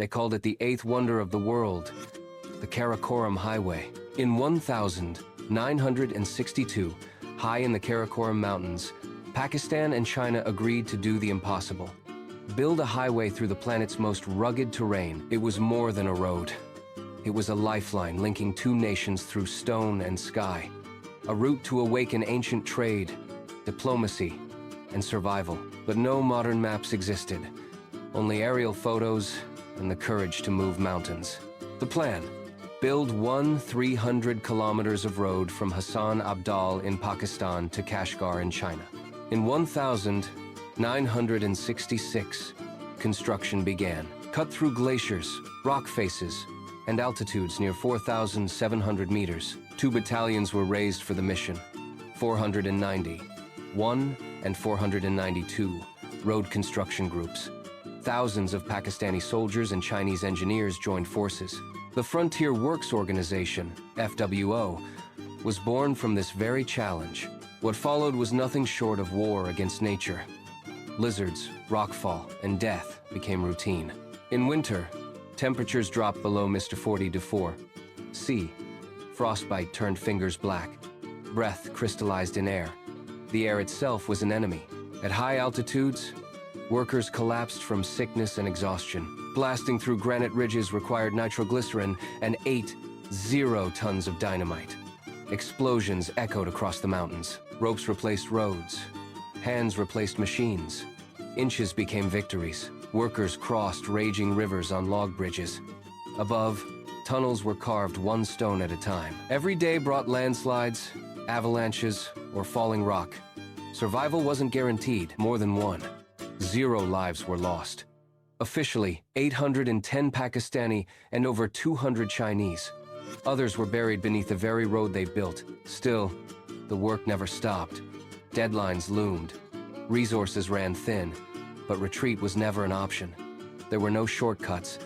They called it the eighth wonder of the world, the Karakoram Highway. In 1962, high in the Karakoram Mountains, Pakistan and China agreed to do the impossible. Build a highway through the planet's most rugged terrain. It was more than a road. It was a lifeline linking two nations through stone and sky. A route to awaken ancient trade, diplomacy, and survival. But no modern maps existed. Only aerial photos and the courage to move mountains. The plan: build 300 kilometers of road from Hasan Abdal in Pakistan to Kashgar in China. In 1966, construction began. Cut through glaciers, rock faces, and altitudes near 4,700 meters. 2 battalions were raised for the mission. 491 and 492 road construction groups. Thousands of Pakistani soldiers and Chinese engineers joined forces. The Frontier Works Organization, FWO, was born from this very challenge. What followed was nothing short of war against nature. Blizzards, rockfall, and death became routine. In winter, temperatures dropped below -40°C. Frostbite turned fingers black. Breath crystallized in air. The air itself was an enemy. At high altitudes, workers collapsed from sickness and exhaustion. Blasting through granite ridges required nitroglycerin and 80 tons of dynamite. Explosions echoed across the mountains. Ropes replaced roads. Hands replaced machines. Inches became victories. Workers crossed raging rivers on log bridges. Above, tunnels were carved one stone at a time. Every day brought landslides, avalanches, or falling rock. Survival wasn't guaranteed, more than one. 0 lives were lost. Officially, 810 Pakistani and over 200 Chinese. Others were buried beneath the very road they built. Still, the work never stopped. Deadlines loomed. Resources ran thin, but retreat was never an option. There were no shortcuts,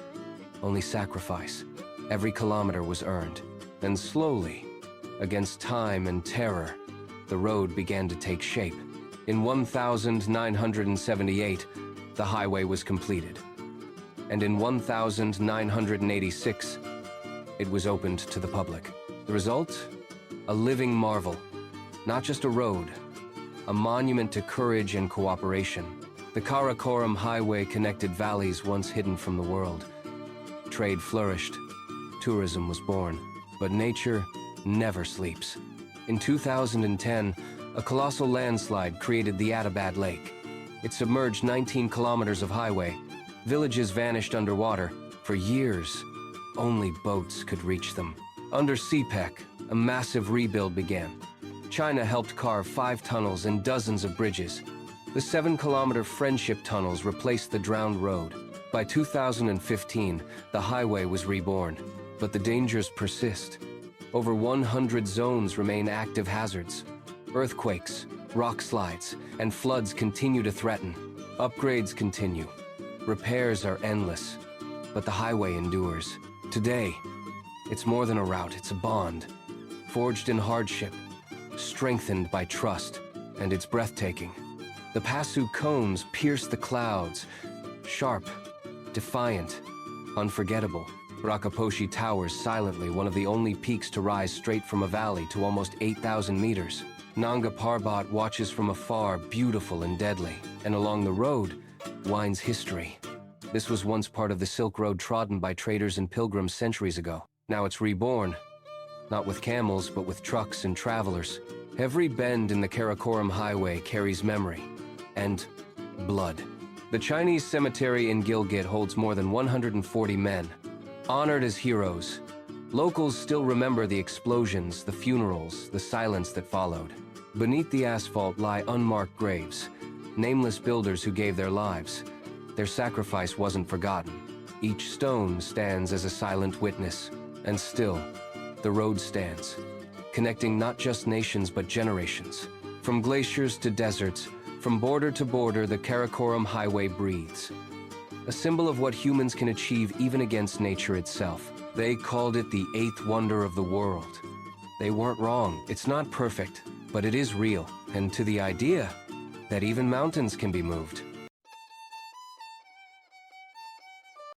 only sacrifice. Every kilometer was earned. Then slowly, against time and terror, the road began to take shape. In 1978, the highway was completed. And in 1986, it was opened to the public. The result? A living marvel. Not just a road, a monument to courage and cooperation. The Karakoram Highway connected valleys once hidden from the world. Trade flourished. Tourism was born. But nature never sleeps. In 2010, a colossal landslide created the Adabad Lake. It submerged 19 kilometers of highway. Villages vanished underwater. For years, only boats could reach them. Under CPEC, a massive rebuild began. China helped carve 5 tunnels and dozens of bridges. The 7-kilometer friendship tunnels replaced the drowned road. By 2015, the highway was reborn. But the dangers persist. Over 100 zones remain active hazards. Earthquakes, rock slides, and floods continue to threaten. Upgrades continue. Repairs are endless. But the highway endures. Today, it's more than a route, it's a bond. Forged in hardship, strengthened by trust, and it's breathtaking. The Pasu cones pierce the clouds, sharp, defiant, unforgettable. Rakaposhi towers silently, one of the only peaks to rise straight from a valley to almost 8,000 meters. Nanga Parbat watches from afar, beautiful and deadly. And along the road winds history. This was once part of the Silk Road trodden by traders and pilgrims centuries ago. Now it's reborn, not with camels, but with trucks and travelers. Every bend in the Karakoram Highway carries memory and blood. The Chinese cemetery in Gilgit holds more than 140 men, honored as heroes. Locals still remember the explosions, the funerals, the silence that followed. Beneath the asphalt lie unmarked graves, nameless builders who gave their lives. Their sacrifice wasn't forgotten. Each stone stands as a silent witness. And still, the road stands, connecting not just nations but generations. From glaciers to deserts, from border to border, the Karakoram Highway breathes. A symbol of what humans can achieve even against nature itself. They called it the eighth wonder of the world. They weren't wrong. It's not perfect, but it is real. And to the idea that even mountains can be moved.